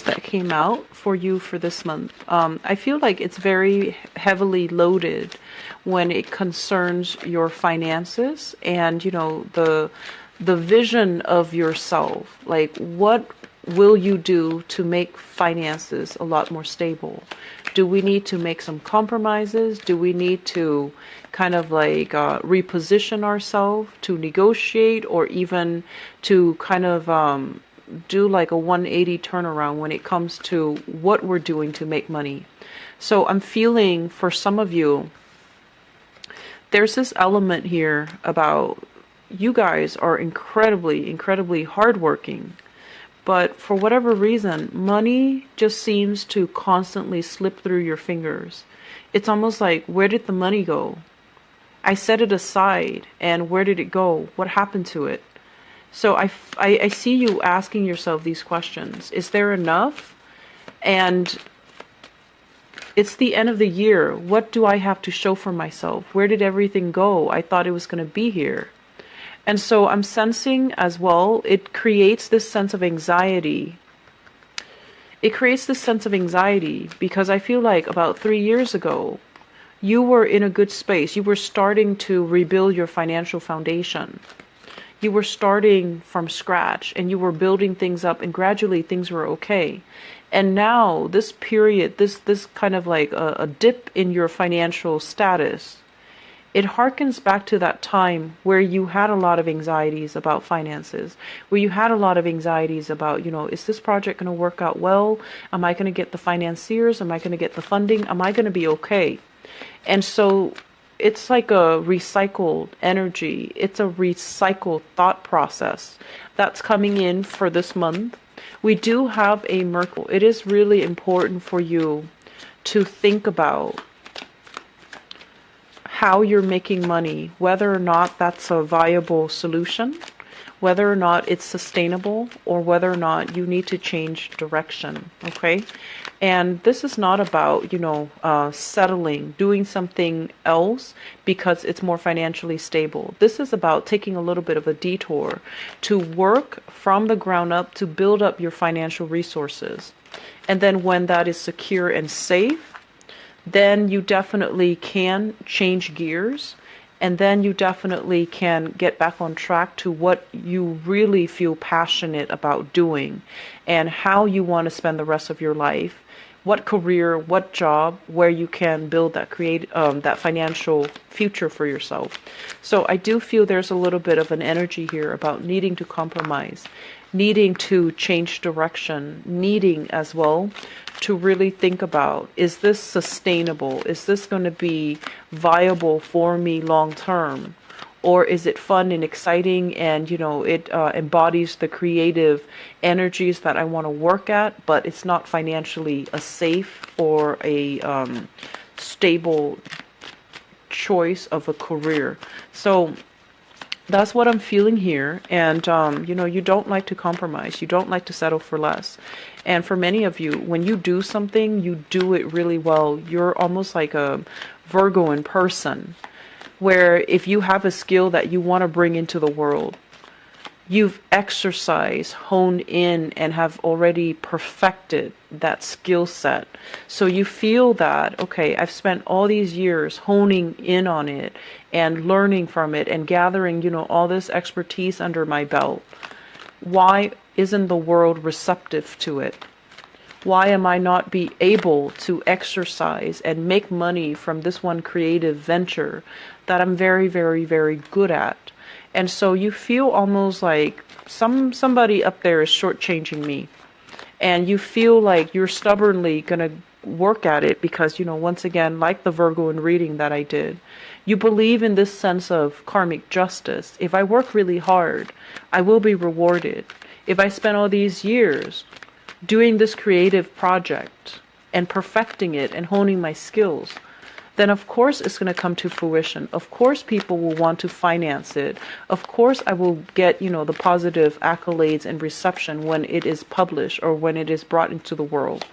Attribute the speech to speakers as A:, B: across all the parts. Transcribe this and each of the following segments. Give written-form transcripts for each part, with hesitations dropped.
A: that came out for you for this month. I feel like it's very heavily loaded when it concerns your finances and, the vision of yourself. Like, what will you do to make finances a lot more stable? Do we need to make some compromises? Do we need to kind of like reposition ourselves to negotiate, or even to kind of do like a 180 turnaround when it comes to what we're doing to make money? So I'm feeling for some of you, there's this element here about you guys are incredibly, incredibly hardworking. But for whatever reason, money just seems to constantly slip through your fingers. It's almost like, where did the money go? I set it aside, and where did it go? What happened to it? So I see you asking yourself these questions. Is there enough? And it's the end of the year. What do I have to show for myself? Where did everything go? I thought it was going to be here. And so I'm sensing as well, it creates this sense of anxiety. It creates this sense of anxiety because I feel like about 3 years ago, you were in a good space. You were starting to rebuild your financial foundation. You were starting from scratch and you were building things up, and gradually things were okay. And now this period, this kind of like a dip in your financial status, it harkens back to that time where you had a lot of anxieties about finances, where you had a lot of anxieties about, is this project going to work out well? Am I going to get the financiers? Am I going to get the funding? Am I going to be okay? And so it's like a recycled energy. It's a recycled thought process that's coming in for this month. We do have a Mercury. It is really important for you to think about how you're making money, whether or not that's a viable solution, whether or not it's sustainable, or whether or not you need to change direction, okay? And this is not about, settling, doing something else because it's more financially stable. This is about taking a little bit of a detour to work from the ground up to build up your financial resources. And then when that is secure and safe, then you definitely can change gears, and then you definitely can get back on track to what you really feel passionate about doing and how you want to spend the rest of your life, what career, what job, where you can build that that financial future for yourself. So I do feel there's a little bit of an energy here about needing to compromise, needing to change direction, needing as well to really think about, is this sustainable? Is this going to be viable for me long term? Or is it fun and exciting and, it embodies the creative energies that I want to work at, but it's not financially a safe or a stable choice of a career. So that's what I'm feeling here. And, you don't like to compromise. You don't like to settle for less. And for many of you, when you do something, you do it really well. You're almost like a Virgo in person, where if you have a skill that you want to bring into the world, you've exercised, honed in, and have already perfected that skill set. So you feel that, okay, I've spent all these years honing in on it and learning from it and gathering, all this expertise under my belt. Why isn't the world receptive to it? Why am I not be able to exercise and make money from this one creative venture that I'm very, very, very good at? And so you feel almost like somebody up there is shortchanging me. And you feel like you're stubbornly going to work at it because, once again, like the Virgo in reading that I did, you believe in this sense of karmic justice. If I work really hard, I will be rewarded. If I spend all these years doing this creative project and perfecting it and honing my skills, then of course it's going to come to fruition. Of course people will want to finance it. Of course I will get, the positive accolades and reception when it is published or when it is brought into the world.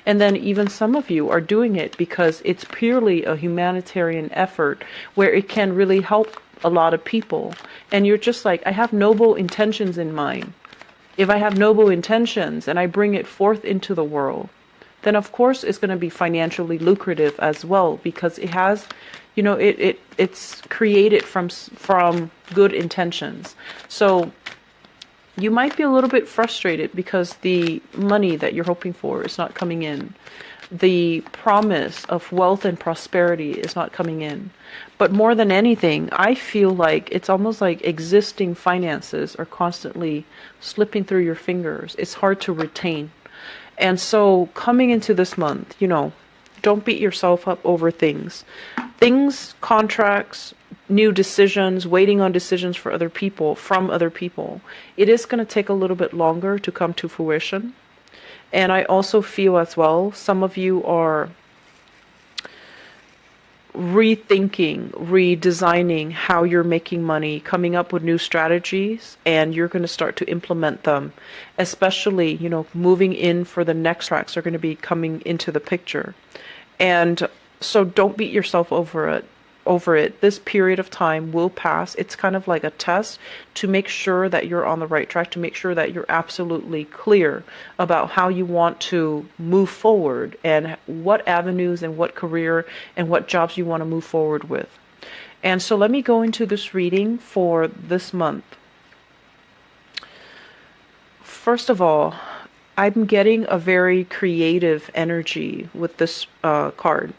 A: And then even some of you are doing it because it's purely a humanitarian effort where it can really help a lot of people. And you're just like, I have noble intentions in mind. If I have noble intentions and I bring it forth into the world, then of course it's going to be financially lucrative as well, because it has, it's created from good intentions. So you might be a little bit frustrated because the money that you're hoping for is not coming in. The promise of wealth and prosperity is not coming in. But more than anything, I feel like it's almost like existing finances are constantly slipping through your fingers. It's hard to retain. And so coming into this month, don't beat yourself up over things. Things, contracts, new decisions, waiting on decisions for other people, from other people. It is going to take a little bit longer to come to fruition. And I also feel as well, some of you are rethinking, redesigning how you're making money, coming up with new strategies, and you're going to start to implement them. Especially, moving in for the next tracks are going to be coming into the picture. And so don't beat yourself over it. This period of time will pass. It's kind of like a test to make sure that you're on the right track, to make sure that you're absolutely clear about how you want to move forward and what avenues and what career and what jobs you want to move forward with. And so let me go into this reading for this month. First of all, I'm getting a very creative energy with this card.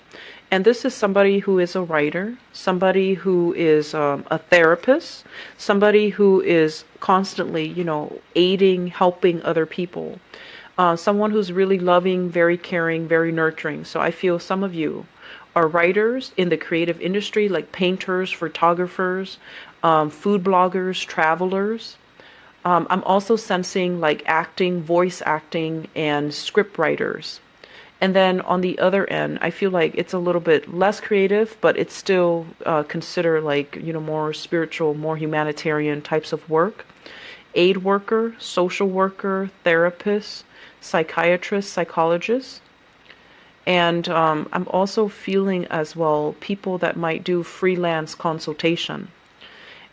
A: And this is somebody who is a writer, somebody who is a therapist, somebody who is constantly, aiding, helping other people. Someone who's really loving, very caring, very nurturing. So I feel some of you are writers in the creative industry, like painters, photographers, food bloggers, travelers. I'm also sensing like acting, voice acting, and script writers. And then on the other end, I feel like it's a little bit less creative, but it's still considered like, more spiritual, more humanitarian types of work. Aid worker, social worker, therapist, psychiatrist, psychologist. And I'm also feeling as well people that might do freelance consultation.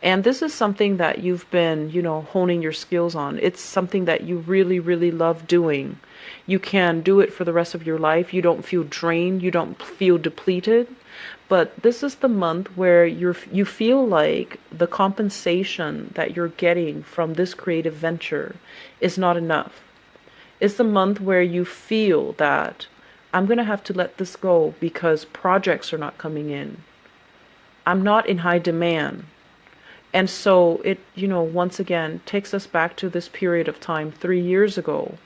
A: And this is something that you've been, honing your skills on. It's something that you really, really love doing. You can do it for the rest of your life. You don't feel drained. You don't feel depleted. But this is the month where you feel like the compensation that you're getting from this creative venture is not enough. It's the month where you feel that I'm going to have to let this go because projects are not coming in. I'm not in high demand. And so it, once again, takes us back to this period of time 3 years ago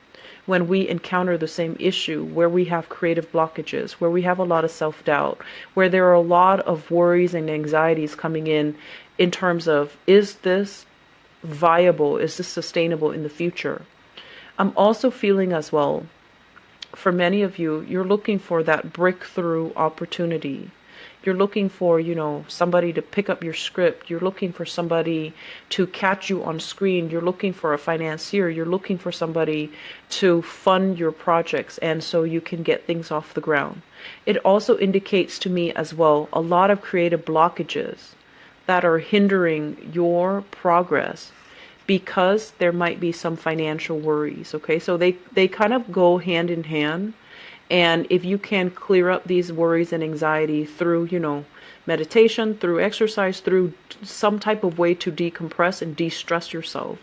A: when we encounter the same issue, where we have creative blockages, where we have a lot of self-doubt, where there are a lot of worries and anxieties coming in terms of, is this viable? Is this sustainable in the future? I'm also feeling as well, for many of you, you're looking for that breakthrough opportunity. You're looking for, somebody to pick up your script. You're looking for somebody to catch you on screen. You're looking for a financier. You're looking for somebody to fund your projects, and so you can get things off the ground. It also indicates to me as well a lot of creative blockages that are hindering your progress because there might be some financial worries. Okay, so they kind of go hand in hand. And if you can clear up these worries and anxiety through, meditation, through exercise, through some type of way to decompress and de-stress yourself,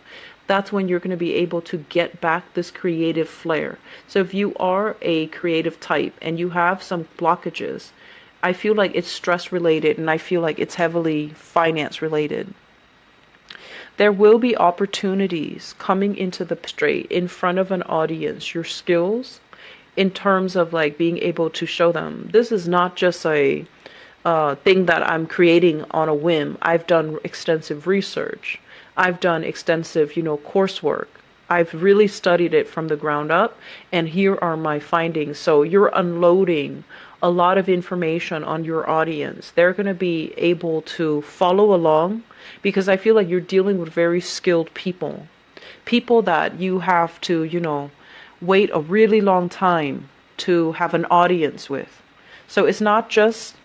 A: that's when you're going to be able to get back this creative flair. So if you are a creative type and you have some blockages, I feel like it's stress related, and I feel like it's heavily finance related. There will be opportunities coming into the straight in front of an audience. Your skills, in terms of like being able to show them, this is not just a thing that I'm creating on a whim. I've done extensive research. I've done extensive, coursework. I've really studied it from the ground up, and here are my findings. So you're unloading a lot of information on your audience. They're going to be able to follow along because I feel like you're dealing with very skilled people. People that you have to, wait a really long time to have an audience with. So it's not just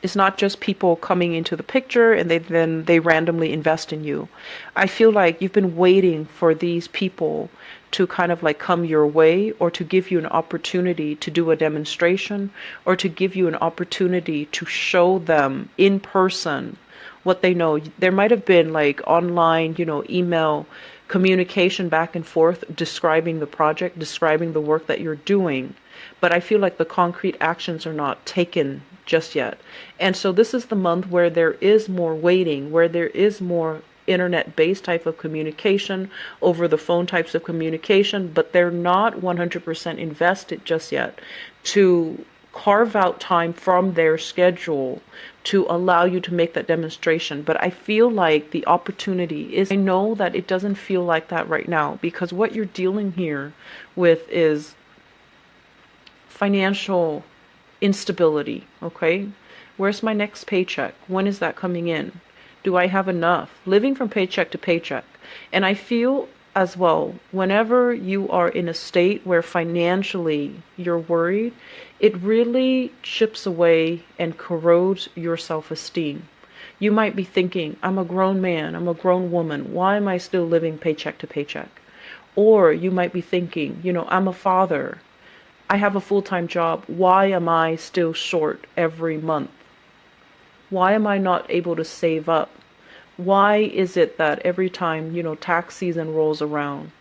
A: It's not just people coming into the picture and they randomly invest in you. I feel like you've been waiting for these people to kind of like come your way, or to give you an opportunity to do a demonstration, or to give you an opportunity to show them in person what they know. There might have been like online, email communication back and forth describing the project, describing the work that you're doing. But I feel like the concrete actions are not taken just yet. And so this is the month where there is more waiting, where there is more internet-based type of communication, over the phone types of communication, but they're not 100% invested just yet to carve out time from their schedule to allow you to make that demonstration. But I feel like the opportunity is, I know that it doesn't feel like that right now, because what you're dealing here with is financial instability, okay? Where's my next paycheck? When is that coming in? Do I have enough? Living from paycheck to paycheck. And I feel as well, whenever you are in a state where financially you're worried, it really chips away and corrodes your self-esteem. You might be thinking, I'm a grown man, I'm a grown woman, why am I still living paycheck to paycheck? Or you might be thinking, I'm a father, I have a full-time job, why am I still short every month? Why am I not able to save up? Why is it that every time, tax season rolls around,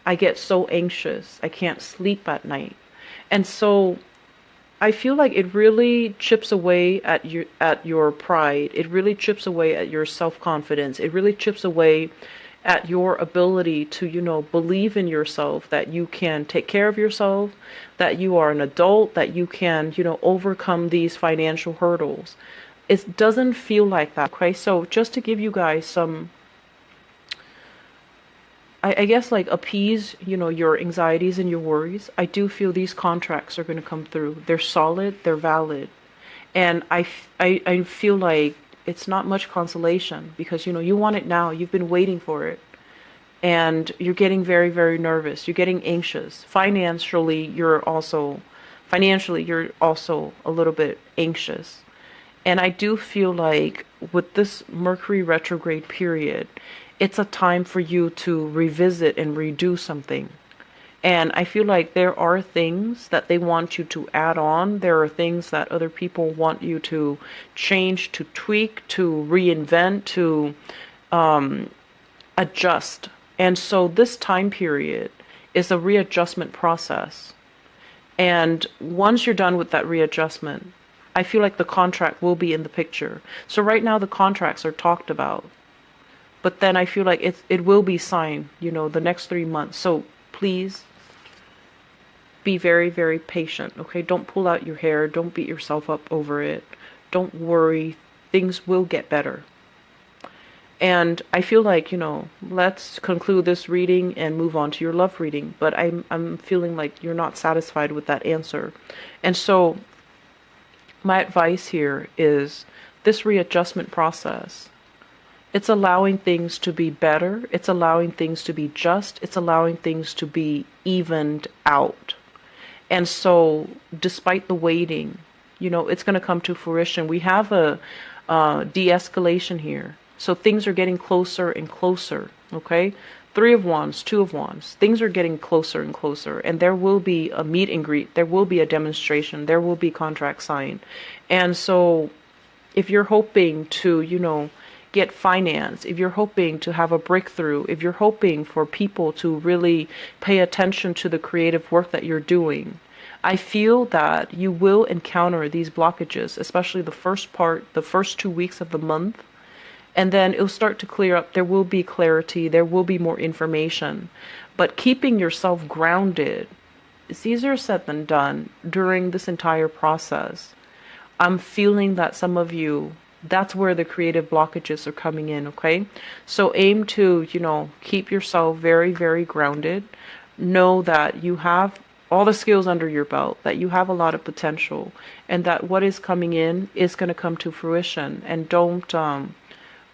A: I get so anxious, I can't sleep at night? And so I feel like it really chips away at your pride. It really chips away at your self-confidence. It really chips away at your ability to, believe in yourself, that you can take care of yourself, that you are an adult, that you can, overcome these financial hurdles. It doesn't feel like that, okay? So just to give you guys some, I guess, like appease, your anxieties and your worries, I do feel these contracts are going to come through. They're solid, they're valid. And I feel like it's not much consolation, because, you want it now. You've been waiting for it. And you're getting very, very nervous. You're getting anxious. Financially, you're also a little bit anxious. And I do feel like with this Mercury retrograde period, it's a time for you to revisit and redo something. And I feel like there are things that they want you to add on. There are things that other people want you to change, to tweak, to reinvent, to adjust. And so this time period is a readjustment process. And once you're done with that readjustment, I feel like the contract will be in the picture. So right now the contracts are talked about, but then I feel like it will be signed, the next 3 months. So please be very, very patient, okay? Don't pull out your hair. Don't beat yourself up over it. Don't worry. Things will get better. And I feel like, let's conclude this reading and move on to your love reading. But I'm feeling like you're not satisfied with that answer. And so my advice here is this readjustment process. It's allowing things to be better. It's allowing things to be just. It's allowing things to be evened out. And so despite the waiting, it's going to come to fruition. We have a de-escalation here. So things are getting closer and closer, okay? 3 of Wands, 2 of Wands. Things are getting closer and closer. And there will be a meet and greet. There will be a demonstration. There will be contract signed. And so if you're hoping to, get finance, if you're hoping to have a breakthrough, if you're hoping for people to really pay attention to the creative work that you're doing, I feel that you will encounter these blockages, especially the first 2 weeks of the month. And then it'll start to clear up. There will be clarity. There will be more information. But keeping yourself grounded is easier said than done during this entire process. I'm feeling that some of you, that's where the creative blockages are coming in, okay? So aim to, keep yourself very, very grounded. Know that you have all the skills under your belt, that you have a lot of potential, and that what is coming in is going to come to fruition. And don't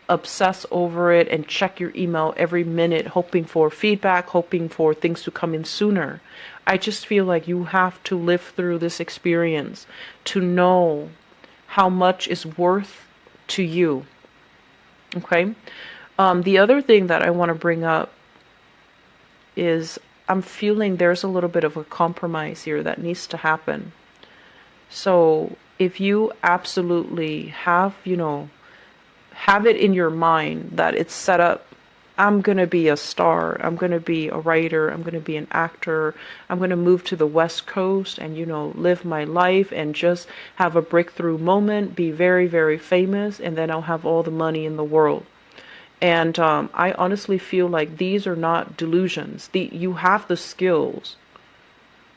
A: obsess over it and check your email every minute, hoping for feedback, hoping for things to come in sooner. I just feel like you have to live through this experience to know how much is worth to you. Okay. The other thing that I want to bring up is I'm feeling there's a little bit of a compromise here that needs to happen. So if you absolutely have, have it in your mind that it's set up, I'm going to be a star, I'm going to be a writer, I'm going to be an actor, I'm going to move to the West Coast and, live my life and just have a breakthrough moment, be very, very famous, and then I'll have all the money in the world. And I honestly feel like these are not delusions. You have the skills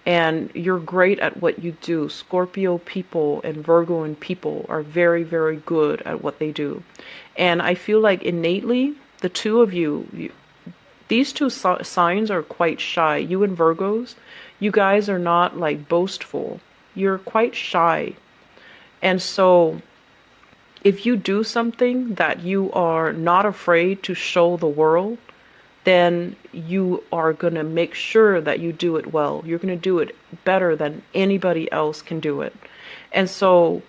A: and you're great at what you do. Scorpio people and Virgoan people are very, very good at what they do. And I feel like innately, the two of you these two signs are quite shy. You and Virgos, you guys are not like boastful. You're quite shy. And so if you do something that you are not afraid to show the world, then you are going to make sure that you do it well. You're going to do it better than anybody else can do it. And so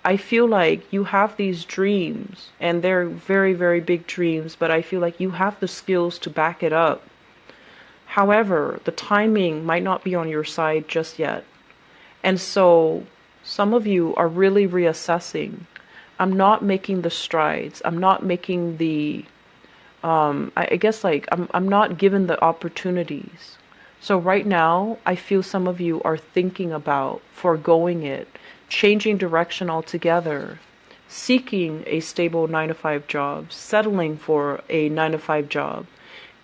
A: I feel like you have these dreams, and they're very, very big dreams, but I feel like you have the skills to back it up. However, the timing might not be on your side just yet. And so some of you are really reassessing. I'm not making the strides. I'm not making the, I guess like, I'm not given the opportunities. So right now, I feel some of you are thinking about foregoing it, changing direction altogether, seeking a stable 9-to-5 job, settling for a 9-to-5 job.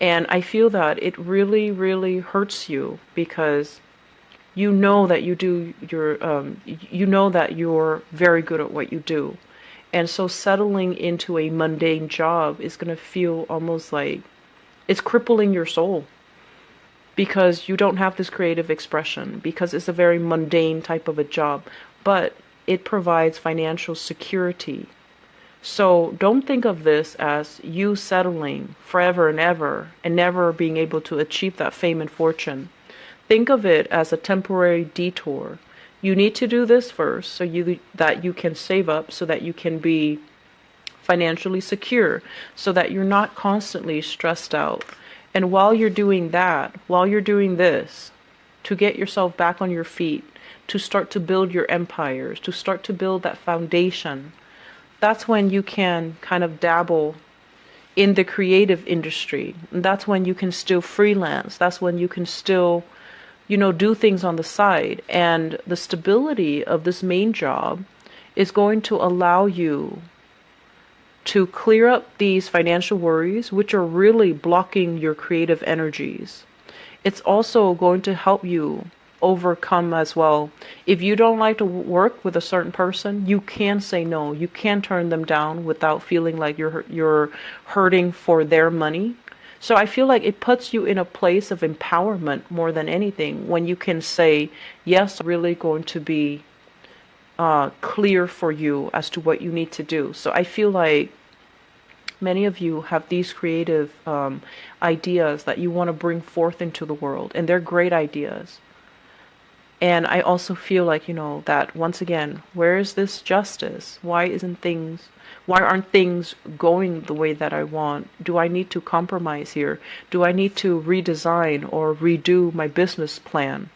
A: And I feel that it really, really hurts you because you know that you're very good at what you do. And so settling into a mundane job is going to feel almost like it's crippling your soul because you don't have this creative expression, because it's a very mundane type of a job, but it provides financial security. So don't think of this as you settling forever and ever and never being able to achieve that fame and fortune. Think of it as a temporary detour. You need to do this first so that you can save up, so that you can be financially secure, so that you're not constantly stressed out. And while you're doing that, while you're doing this, to get yourself back on your feet, to start to build your empires, to start to build that foundation, that's when you can kind of dabble in the creative industry. And that's when you can still freelance. That's when you can still do things on the side. And the stability of this main job is going to allow you to clear up these financial worries, which are really blocking your creative energies. It's also going to help you overcome as well. If you don't like to work with a certain person, you can say no. You can turn them down without feeling like you're hurting for their money. So I feel like it puts you in a place of empowerment more than anything when you can say, yes, really going to be clear for you as to what you need to do. So I feel like many of you have these creative ideas that you want to bring forth into the world, and they're great ideas. And I also feel like, that once again, where is this justice? Why aren't things going the way that I want? Do I need to compromise here? Do I need to redesign or redo my business plan?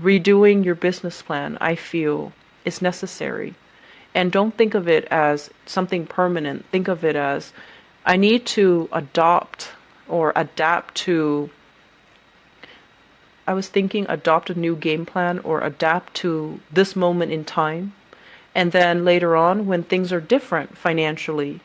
A: Redoing your business plan, I feel, is necessary. And don't think of it as something permanent. Think of it as, I need to adopt to, I was thinking adopt a new game plan or adapt to this moment in time. And then later on, when things are different financially,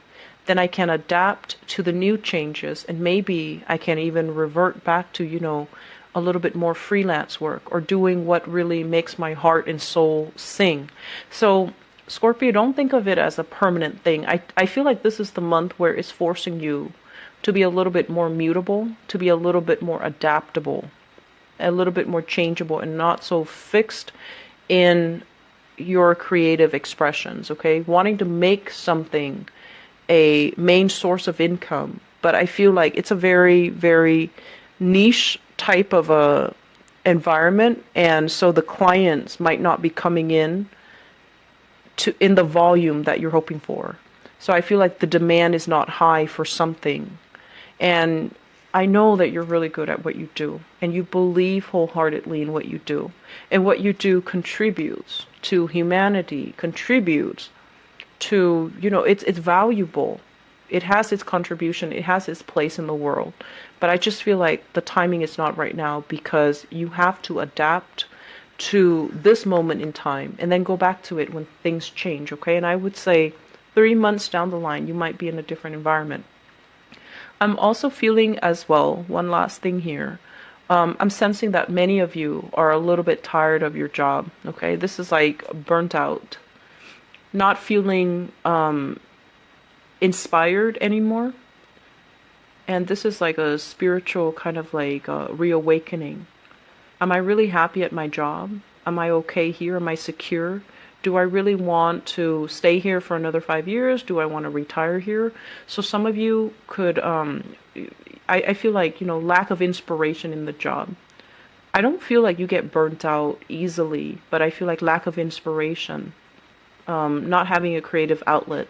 A: then I can adapt to the new changes. And maybe I can even revert back to, a little bit more freelance work or doing what really makes my heart and soul sing. So Scorpio, don't think of it as a permanent thing. I feel like this is the month where it's forcing you to be a little bit more mutable, to be a little bit more adaptable, a little bit more changeable, and not so fixed in your creative expressions, okay? Wanting to make something a main source of income, but I feel like it's a very, very niche type of a environment, and so the clients might not be coming in in the volume that you're hoping for. So I feel like the demand is not high for something. And I know that you're really good at what you do, and you believe wholeheartedly in what you do. And what you do contributes to humanity, contributes to, it's valuable. It has its contribution, it has its place in the world. But I just feel like the timing is not right now, because you have to adapt to this moment in time and then go back to it when things change, okay? And I would say 3 months down the line, you might be in a different environment. I'm also feeling as well, one last thing here. I'm sensing that many of you are a little bit tired of your job, okay? This is like burnt out, not feeling inspired anymore. And this is like a spiritual kind of like reawakening. Am I really happy at my job? Am I okay here? Am I secure? Do I really want to stay here for another 5 years? Do I want to retire here? So some of you could, I feel like, lack of inspiration in the job. I don't feel like you get burnt out easily, but I feel like lack of inspiration, not having a creative outlet.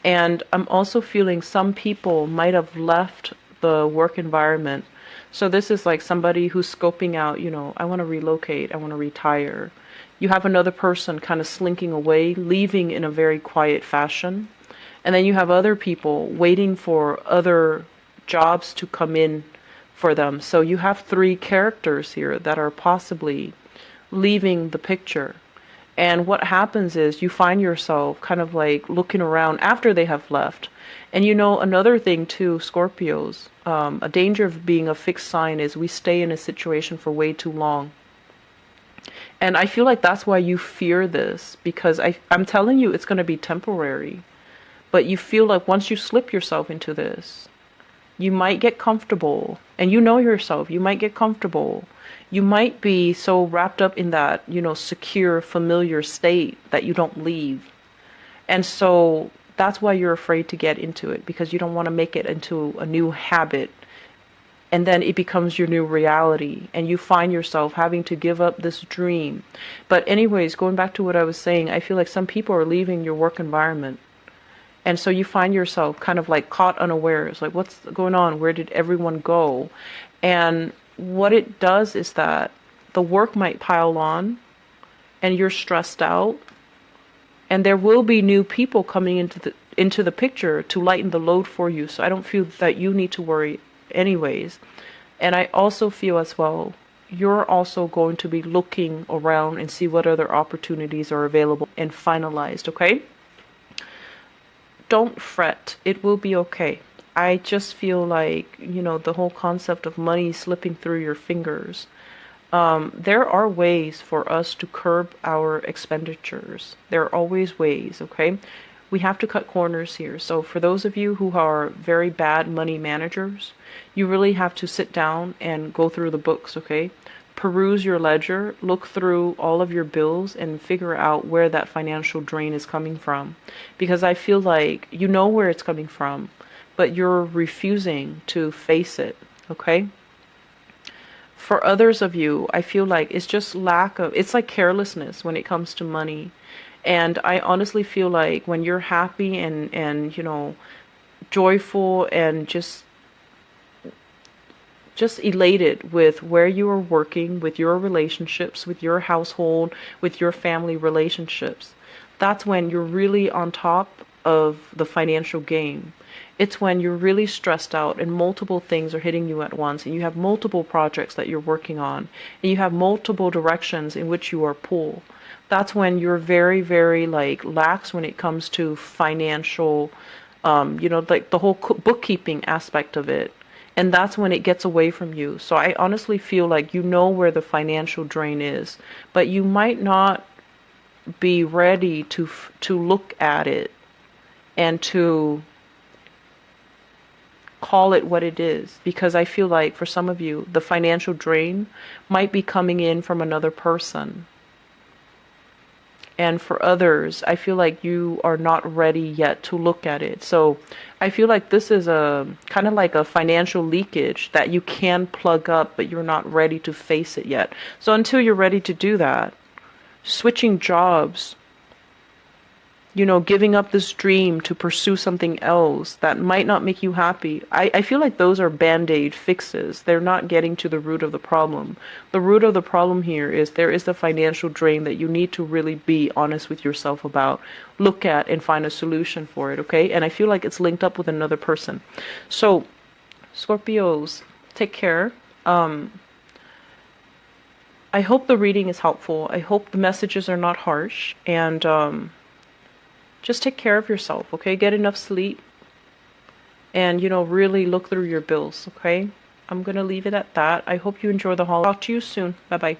A: And I'm also feeling some people might have left the work environment. So this is like somebody who's scoping out, I want to relocate, I want to retire. You have another person kind of slinking away, leaving in a very quiet fashion. And then you have other people waiting for other jobs to come in for them. So you have 3 characters here that are possibly leaving the picture. And what happens is you find yourself kind of like looking around after they have left. And another thing too, Scorpios, a danger of being a fixed sign is we stay in a situation for way too long. And I feel like that's why you fear this, because I'm telling you it's going to be temporary. But you feel like once you slip yourself into this, you might get comfortable. And you know yourself, you might get comfortable. You might be so wrapped up in that, secure, familiar state that you don't leave. And so that's why you're afraid to get into it, because you don't want to make it into a new habit. And then it becomes your new reality, and you find yourself having to give up this dream. But anyways, going back to what I was saying, I feel like some people are leaving your work environment. And so you find yourself kind of like caught unawares, like what's going on? Where did everyone go? And what it does is that the work might pile on and you're stressed out, and there will be new people coming into the picture to lighten the load for you. So I don't feel that you need to worry anyways. And I also feel as well, you're also going to be looking around and see what other opportunities are available and finalized, okay? Don't fret. It will be okay. I just feel like, the whole concept of money slipping through your fingers. There are ways for us to curb our expenditures. There are always ways, okay? We have to cut corners here. So for those of you who are very bad money managers, you really have to sit down and go through the books, okay? Peruse your ledger, look through all of your bills, and figure out where that financial drain is coming from. Because I feel like you know where it's coming from, but you're refusing to face it, okay? For others of you, I feel like it's just it's like carelessness when it comes to money. And I honestly feel like when you're happy and joyful and just elated with where you are working, with your relationships, with your household, with your family relationships, that's when you're really on top of the financial game. It's when you're really stressed out and multiple things are hitting you at once, and you have multiple projects that you're working on, and you have multiple directions in which you are pulled. That's when you're very, very lax when it comes to financial, like the whole bookkeeping aspect of it. And that's when it gets away from you. So I honestly feel like you know where the financial drain is, but you might not be ready to look at it and to call it what it is. Because I feel like for some of you, the financial drain might be coming in from another person. And for others, I feel like you are not ready yet to look at it. So I feel like this is a kind of like a financial leakage that you can plug up, but you're not ready to face it yet. So until you're ready to do that, switching jobs you know, giving up this dream to pursue something else that might not make you happy. I feel like those are band-aid fixes. They're not getting to the root of the problem. The root of the problem here is there is the financial drain that you need to really be honest with yourself about, look at, and find a solution for it, okay? And I feel like it's linked up with another person. So, Scorpios, take care. I hope the reading is helpful. I hope the messages are not harsh. And just take care of yourself, okay? Get enough sleep. And, you know, really look through your bills, okay? I'm going to leave it at that. I hope you enjoy the holiday. Talk to you soon. Bye-bye.